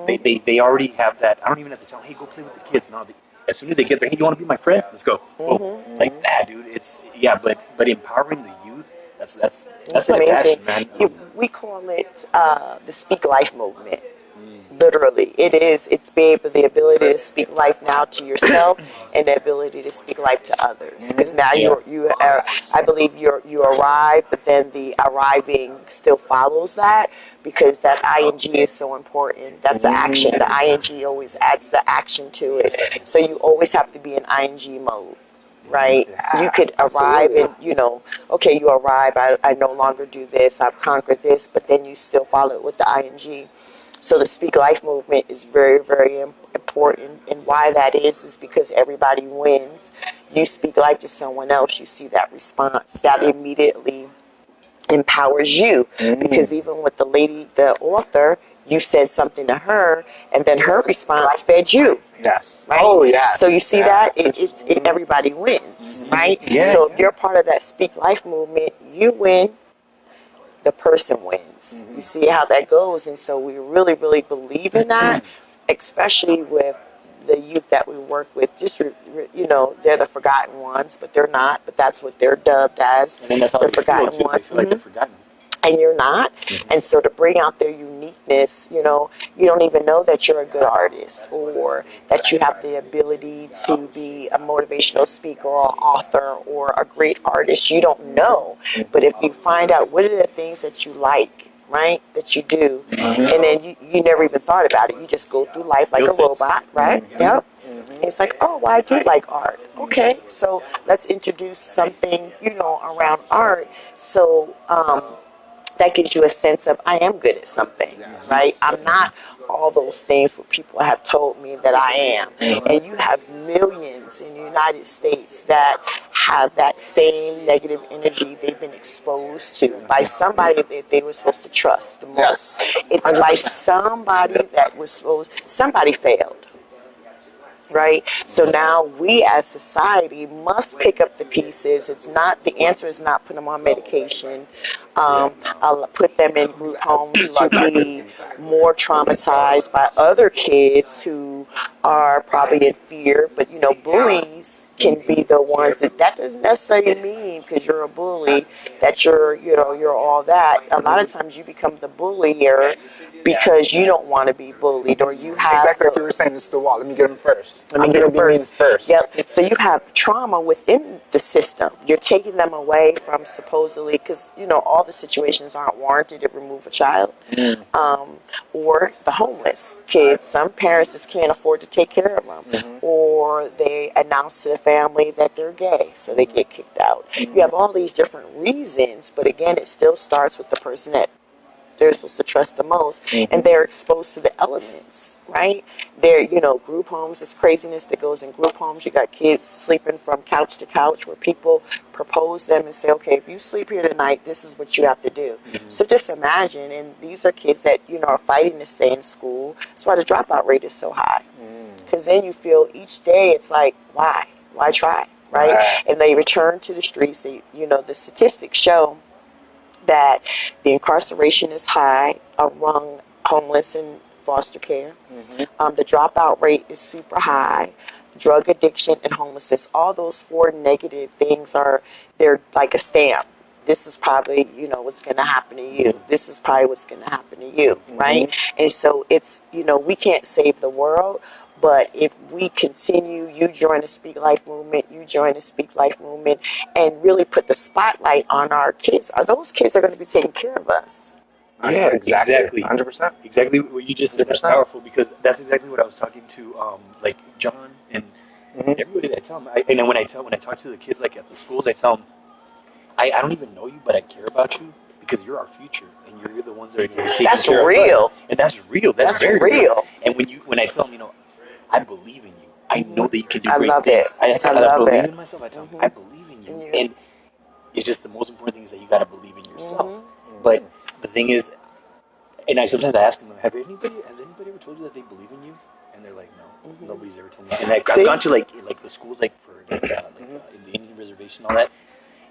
they already have that. I don't even have to tell them, hey, go play with the kids. No, as soon as they get there, hey, you want to be my friend? Let's go. Like that, dude. But empowering the youth, that's my amazing. passion, man. We call it the Speak Life movement. Literally, it's the ability to speak life now to yourself and the ability to speak life to others. Because now I believe you arrive, but then the arriving still follows that, because that ing is so important. That's the action. The ing always adds the action to it. So you always have to be in ing mode. Right? Yeah, you could arrive and, okay, you arrive, I no longer do this, I've conquered this, but then you still follow it with the ing. So the Speak Life movement is very, very important. And why that is because everybody wins. You speak life to someone else, you see that response. That immediately empowers you. Because even with the author, you said something to her, and then her response fed you. Yes. Right? Oh, yes. So you see that? Everybody wins, right? Yeah. So if you're part of that Speak Life movement, you win, the person wins. You see how that goes. And so we really, really believe in that, especially with the youth that we work with. Just, they're the forgotten ones, but they're not. But that's what they're dubbed as. And then that's how the they feel, forgotten too. ones. They feel like they're forgotten. And you're not. And so to bring out their uniqueness, you don't even know that you're a good artist or that you have the ability to be a motivational speaker or author or a great artist. You don't know. But if you find out what are the things that you like, right, that you do, and then you never even thought about it. You just go through life like a robot, right? Yep. It's like, oh, well, I do like art. Okay, so let's introduce something, around art. So, that gives you a sense of I am good at something, right? I'm not all those things what people have told me that I am. And you have millions in the United States that have that same negative energy they've been exposed to by somebody that they were supposed to trust the most. It's by somebody somebody failed. Right? So now we as society must pick up the pieces. The answer is not put them on medication. I'll put them in group homes to be more traumatized by other kids who are probably in fear. But, bullies can be the ones that doesn't necessarily mean because you're a bully that you're all that. A lot of times you become the bullier because you don't want to be bullied or you have... Exactly like you were saying, it's the wall. Let me get him first. Let me get him first. Yep. So you have trauma within the system. You're taking them away from supposedly, because, all the situations aren't warranted to remove a child. Or the homeless kids. Some parents just can't afford to take care of them. Or they announce to the family that they're gay, so they get kicked out. You have all these different reasons, but again, it still starts with the person that they're supposed to trust the most, and they're exposed to the elements, right? They're, group homes, this craziness that goes in group homes. You got kids sleeping from couch to couch where people propose them and say, okay, if you sleep here tonight, this is what you have to do. So just imagine, and these are kids that, are fighting to stay in school. That's why the dropout rate is so high. Because then you feel each day, it's like, why? Why try, right? And they return to the streets. The statistics show that the incarceration is high among homeless and foster care. The dropout rate is super high. Drug addiction and homelessness, all those 4 negative things they're like a stamp. This is probably, what's going to happen to you. This is probably what's going to happen to you, right? And so it's, we can't save the world, but if we continue, you join the Speak Life movement, and really put the spotlight on our kids, those kids are going to be taking care of us. Yeah, exactly. 100%. Exactly what you just said. That's powerful because that's exactly what I was talking to, like John and everybody that I tell them. And then when I talk to the kids, like at the schools, I tell them, I don't even know you, but I care about you because you're our future, and you're the ones that are going to be taking That's care real. of us. And that's real. That's very real. And when I tell them, I believe in you. I know that you can do I great love things. it. I love believe it. in myself. I tell them, Mhm. I believe in you. Yeah. And it's just the most important thing is that you got to believe in yourself. Mhm. But the thing is, and I sometimes ask them, has anybody ever told you that they believe in you? And they're like, no, Mhm. nobody's ever told me. And I've See? gone to like the schools like for in the Indian reservation, all that.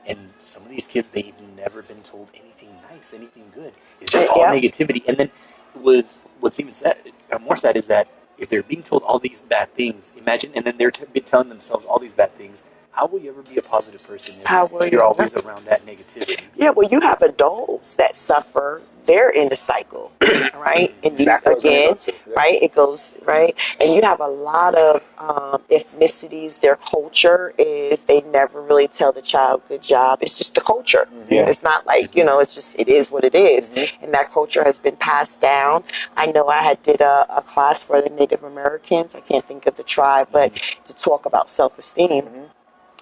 And some of these kids, they've never been told anything nice, anything good. It's just all Yeah. negativity. And then what's even sad, more sad is that if they're being told all these bad things, imagine, and then they're telling themselves all these bad things. How will you ever be a positive person How if will you're you? always around that negativity? Yeah, well, you have adults that suffer. They're in the cycle, right? And Exactly what I you, was gonna again, go to, yeah. right? It goes, right? And you have a lot of ethnicities. Their culture is they never really tell the child good job. It's just the culture. Yeah. It's not like, it's just, it is what it is. And that culture has been passed down. I know I did a class for the Native Americans. I can't think of the tribe, but to talk about self-esteem.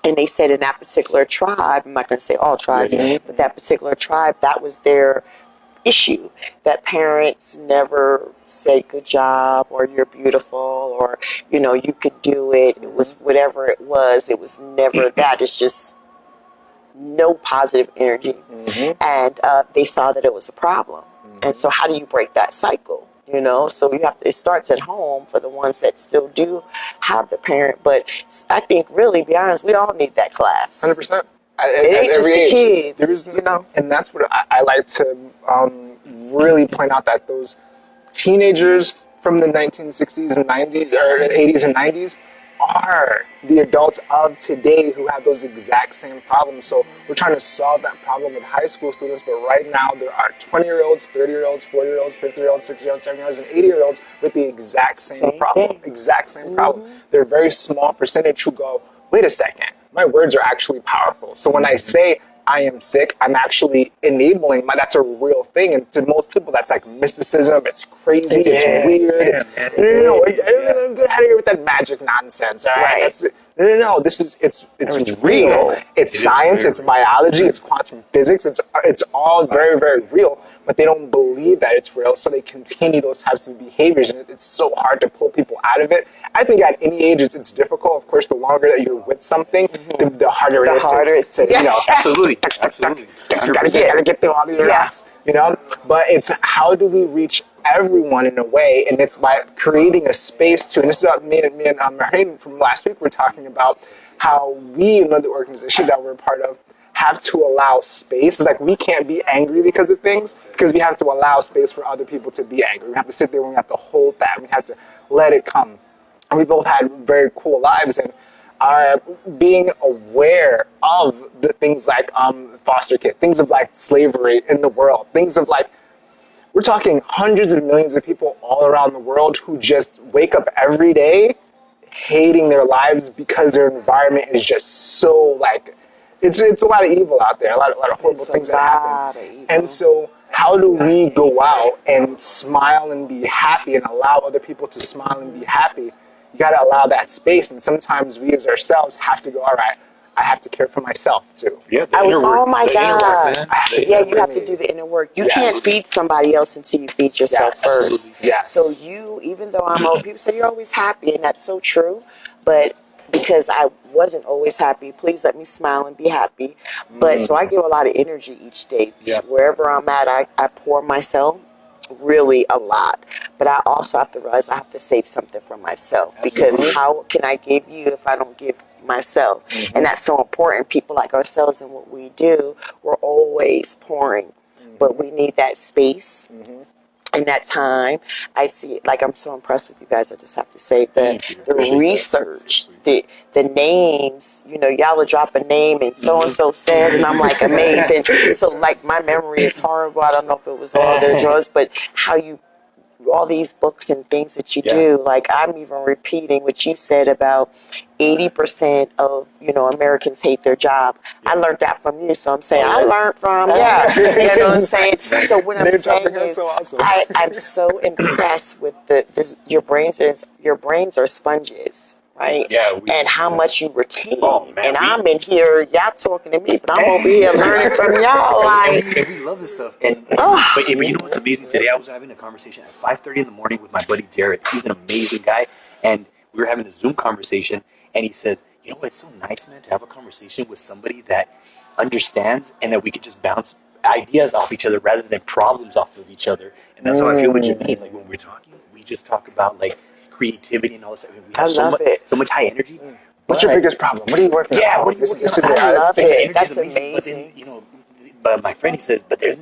And they said in that particular tribe, I'm not going to say all tribes, but that particular tribe, that was their issue, that parents never say good job or you're beautiful or, you could do it. It was whatever it was never that. It's just no positive energy. And they saw that it was a problem. And so how do you break that cycle? So it starts at home for the ones that still do have the parent. But I think really, be honest, we all need that class. 100%. It ain't just the kids, And that's what I like to really point out, that those teenagers from the 1960s and 90s, or 80s and 90s, are the adults of today who have those exact same problems. So we're trying to solve that problem with high school students, but right now there are 20-year-olds, 30-year-olds, 40-year-olds, 50-year-olds, 60-year-olds, 70-year-olds, and 80-year-olds with the exact same problem. thing. Exact same problem. They're a very small percentage who go, wait a second, my words are actually powerful. So when I say I am sick, I'm actually enabling that's a real thing. And to most people, that's like mysticism. It's crazy. It's weird. No. Get out of here with that magic nonsense. All right. Right. No. This is it's real. It's science. It's biology. It's quantum physics. It's all very, very real. But they don't believe that it's real, so they continue those types of behaviors, and it's so hard to pull people out of it. I think at any age it's difficult. Of course, the longer that you're with something, the harder it is to Absolutely. gotta get through all these rocks, But it's how do we reach everyone in a way, and it's by creating a space to. And this is what me and Marine from last week were talking about, how we, another organization that we're a part of, have to allow space. It's like we can't be angry because of things, because we have to allow space for other people to be angry. We have to sit there and we have to hold that. We have to let it come. And we both had very cool lives, and are being aware of the things like foster care, things of like slavery in the world, things of like, we're talking hundreds of millions of people all around the world who just wake up every day hating their lives because their environment is just so like, it's a lot of evil out there, a lot of horrible things that happen. And so how do we go out and smile and be happy and allow other people to smile and be happy? You got to allow that space. And sometimes we as ourselves have to go, all right, I have to care for myself too. Yeah, the inner work. Oh my The inner work, God. man. You have to do the inner work. You can't feed somebody else until you feed yourself first. Yes. So even though I'm old, people say you're always happy, and that's so true. But because I wasn't always happy, please let me smile and be happy. But so I give a lot of energy each day. Yeah. Wherever I'm at, I pour myself really a lot. But I also have to realize I have to save something for myself. Because how can I give you if I don't give myself? And that's so important. People like ourselves and what we do, we're always pouring. But we need that space. In that time, I see, like, I'm so impressed with you guys. I just have to say the research, the names, y'all will drop a name and so said, and I'm like, amazing. So, like, my memory is horrible. I don't know if it was all their drugs, but how you, all these books and things that you do, like, I'm even repeating what you said about 80% of, Americans hate their job. I learned that from you, so I'm saying I learned from, you know what I'm saying? So what I'm saying is, so awesome. I'm so impressed with your brains are sponges. right? Yeah, And how much you retain. Oh, man, and we- I'm in here, y'all talking to me, but I'm over here learning from y'all. and, Like, and we love this stuff. And Oh. but you know what's amazing? Today I was having a conversation at 5:30 in the morning with my buddy Jared. He's an amazing guy, and we were having a Zoom conversation. And he says, "You know, it's so nice, man, to have a conversation with somebody that understands, and that we could just bounce ideas off each other rather than problems off of each other." And that's how I feel with Jermaine. Like when we're talking, we just talk about like creativity and all this stuff. We have I love it. so much high energy. What's your biggest problem? What are you working on? Yeah, what are you This working is on? it. I love Let's fix it. Energy That's is amazing. But then, amazing. you know, but my friend, he says, but there's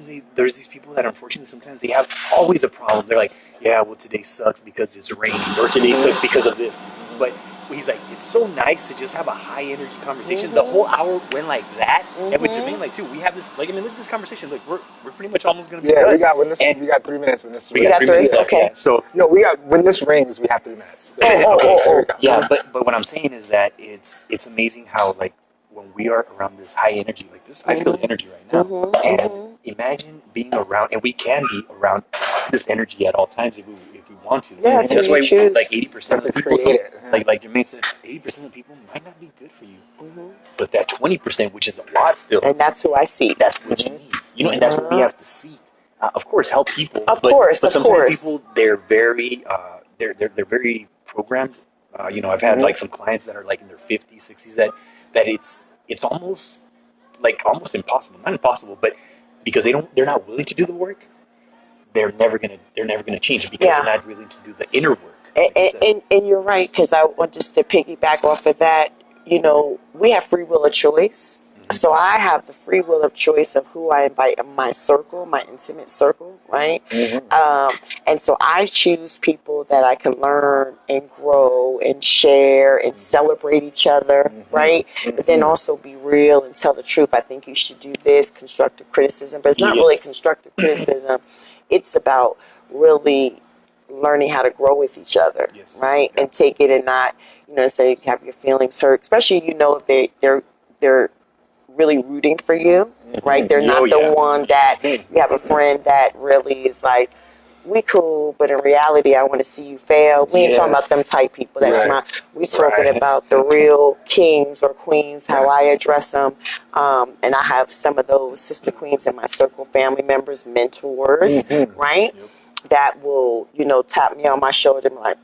these people that unfortunately sometimes they have always a problem. They're like, yeah, well, today sucks because it's raining, or today sucks because of this. But he's like, it's so nice to just have a high energy conversation. The whole hour went like that. And with Jermaine, like, too, we have this, like, I mean, look at this conversation. Like, we're pretty much almost going to be Yeah, done. we got when this. And We got 3 minutes when this. we got 3 minutes left. Okay. Yeah. So, No, we got when this rings. We have 3 minutes. Oh, Okay, there we go. yeah, but what I'm saying is that it's amazing how, like, when we are around this high energy, like this, I feel the energy right now. And imagine being around, and we can be around this energy at all times if we want to. Yeah, And so that's you why choose. like 80% of the To people, create it. like Jermaine said, 80% of the people might not be good for you, but that 20%, which is a lot still, And that's who I see. that's what you need. You know, and that's what we have to seek. Of course, help people. Of but, course, but of sometimes course. people they're very they're very programmed. You know, I've had like some clients that are like in their 50s, 60s that it's almost impossible. Not impossible, but because they're not willing to do the work, they're never gonna change because Yeah. they're not willing to do the inner work. like you said. And you're right, because I want just to piggyback off of that. You know, we have free will of choice. So I have the free will of choice of who I invite in my circle, my intimate circle, right? And so I choose people that I can learn and grow and share and celebrate each other, right? But then also be real and tell the truth. I think you should do this, constructive criticism, but it's not really Yes. constructive criticism. It's about really learning how to grow with each other, Yes. right? Yeah. And take it and not, say have your feelings hurt, especially if they're really rooting for you, right? They're not the one that you have a friend that really is like, we cool, but in reality, I want to see you fail. We ain't talking about them type people. That's Right. not. We talking Right. about the real kings or queens, how I address them. And I have some of those sister queens in my circle, family members, mentors, right? Yep. That will, tap me on my shoulder and be like,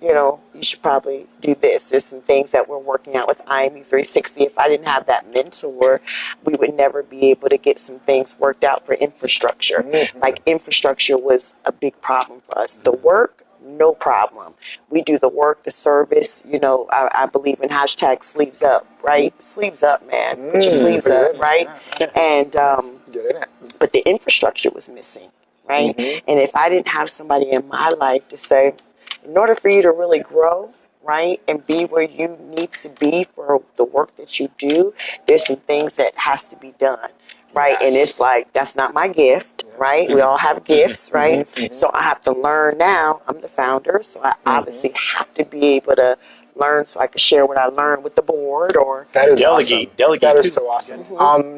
you should probably do this. There's some things that we're working out with IME 360. If I didn't have that mentor, we would never be able to get some things worked out for infrastructure. Like infrastructure was a big problem for us. The work, no problem. We do the work, the service. I believe in hashtag sleeves up, right? Sleeves up, man. Put your sleeves up, right? And Get in it. but the infrastructure was missing, right? And if I didn't have somebody in my life to say, in order for you to really grow, right, and be where you need to be for the work that you do, there's some things that has to be done, right? And it's like, that's not my gift, right? We all have gifts, right? So I have to learn now. I'm the founder, so I obviously have to be able to learn so I can share what I learned with the board or That is Delegate. awesome. Delegate That too. is so awesome.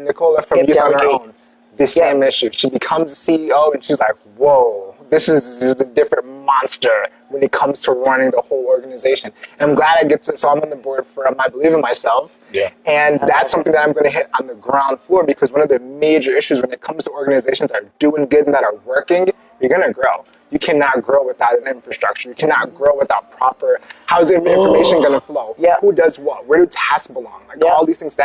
Nicola from Yeah, Youth on Her delegate. Own, the same issue. She becomes a CEO and she's like, whoa, this is a different monster when it comes to running the whole organization. And I'm glad I get to, so I'm on the board for I Believe in Myself. Yeah. And that's something that I'm going to hit on the ground floor because one of the major issues when it comes to organizations that are doing good and that are working, you're going to grow. You cannot grow without an infrastructure. You cannot grow without proper, how's the information going to flow? Yeah. Who does what? Where do tasks belong? Like Yeah. all these things,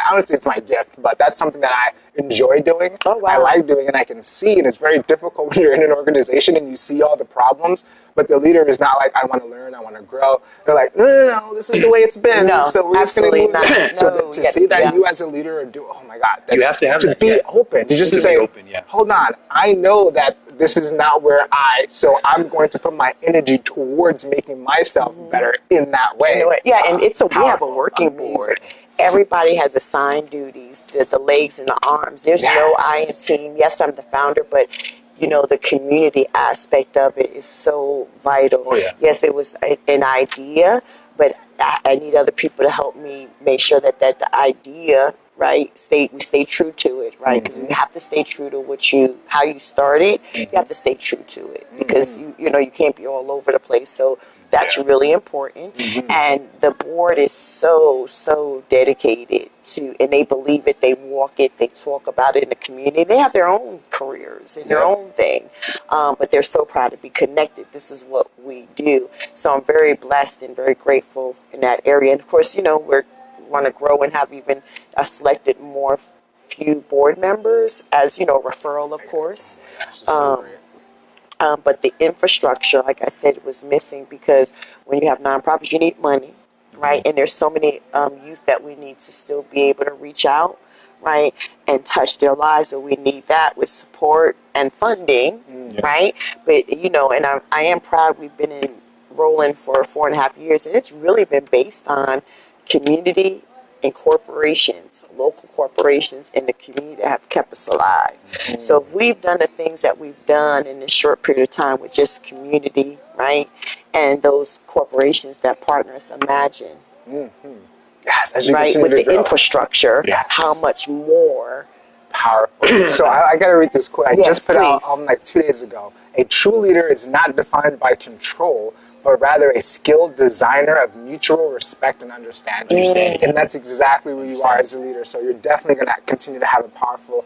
honestly, it's my gift, but that's something that I enjoy doing. Oh, wow. I like doing and I can see, and it's very difficult when you're in an organization and you see all the problems, but the leader is not like, I want to learn, I want to grow. They're like, no, this is the way it's been. No, so we're just going to absolutely move. not. So No, to yeah, see that yeah. you as a leader do, oh my God. You have to have that, be yeah. open. To just To be say, open, yeah. hold on, I know that this is not where so I'm going to put my energy towards making myself better in that way. Yeah, and we have a Powerful, working amazing. board. Everybody has assigned duties, the legs and the arms. There's Yes. no I in team. Yes, I'm the founder, but the community aspect of it is so vital. Oh, yeah. Yes, it was an idea, but I need other people to help me make sure that the idea, right? We stay true to it, right? Because we have to stay true to how you started. You have to stay true to it because you can't be all over the place. So that's really important. And the board is so dedicated to, and they believe it, they walk it, they talk about it in the community. They have their own careers and their own thing, but they're so proud to be connected. This is what we do. So I'm very blessed and very grateful in that area. And of course, we want to grow and have even selected more few board members as referral, of course. But the infrastructure, like I said, was missing because when you have nonprofits, you need money, right? And there's so many youth that we need to still be able to reach out, right, and touch their lives. So we need that with support and funding, right? But and I am proud. We've been rolling for 4.5 years, and it's really been based on community and corporations, local corporations in the community that have kept us alive. So if we've done the things that we've done in this short period of time with just community, right, and those corporations that partner us, imagine, Yes, as you right, continue with to the grow. infrastructure, how much more. Powerful. So I got to read this quote. I Yes, just put out please. like 2 days ago. A true leader is not defined by control, but rather a skilled designer of mutual respect and understanding. And that's exactly where you are as a leader. So you're definitely going to continue to have a powerful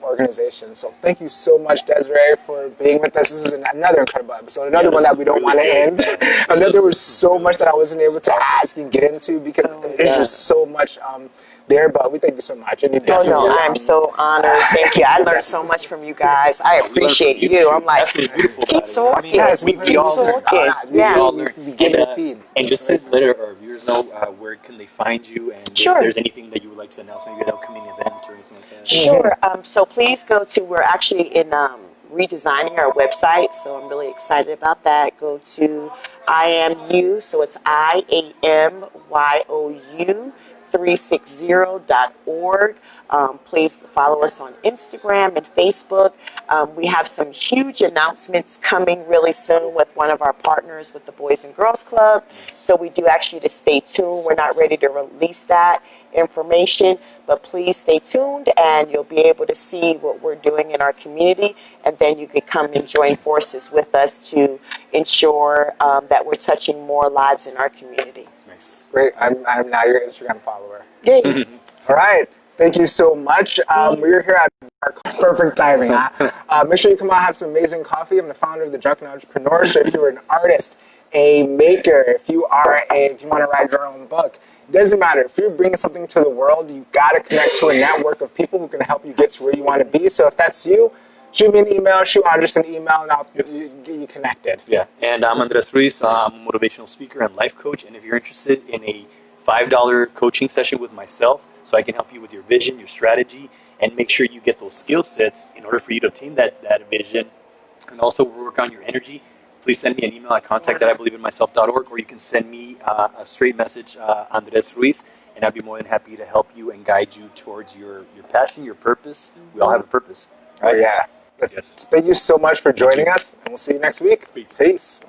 organization. So thank you so much, Desiree, for being with us. This is another incredible episode. Another one that we don't want to end. I know there was so much that I wasn't able to ask and get into because there's just so much there. But we thank you so much. And you Oh definitely, no, I'm so honored. Thank you. I learned so much from you guys. I appreciate you. I'm like, That's what's beautiful keep about it. I mean, talking. Yes, we keep all talking. We Yeah. all we give it a feed. And just to let our viewers know, where can they find you, and Sure. if there's anything that you would like to announce, maybe an upcoming event or anything like that. Sure. So please go to, we're actually in redesigning our website, so I'm really excited about that. Go to IAMYOU, so it's IAMYOU 360.org. Please follow us on Instagram and Facebook. We have some huge announcements coming really soon with one of our partners with the Boys and Girls Club. So we do actually to stay tuned. We're not ready to release that information, but please stay tuned and you'll be able to see what we're doing in our community, and then you could come and join forces with us to ensure that we're touching more lives in our community. Nice. Great. I'm now your Instagram follower. Yay. All right. Thank you so much. We're here at perfect timing. Make sure you come out and have some amazing coffee. I'm the founder of the Drunken Entrepreneur. So if you're an artist, a maker, if you want to write your own book, it doesn't matter. If you're bringing something to the world, you got to connect to a network of people who can help you get to where you want to be. So if that's you, shoot me an email, shoot Andres an email, and I'll get you connected. Yeah, and I'm Andres Ruiz. I'm a motivational speaker and life coach. And if you're interested in a $5 coaching session with myself, so I can help you with your vision, your strategy, and make sure you get those skill sets in order for you to obtain that vision, and also work on your energy, please send me an email at contact@IbelieveInMyself.org, or you can send me a straight message, Andres Ruiz, and I'd be more than happy to help you and guide you towards your passion, your purpose. We all have a purpose. Oh, yeah. Yes. Thank you so much for joining us, and we'll see you next week. Peace. Peace.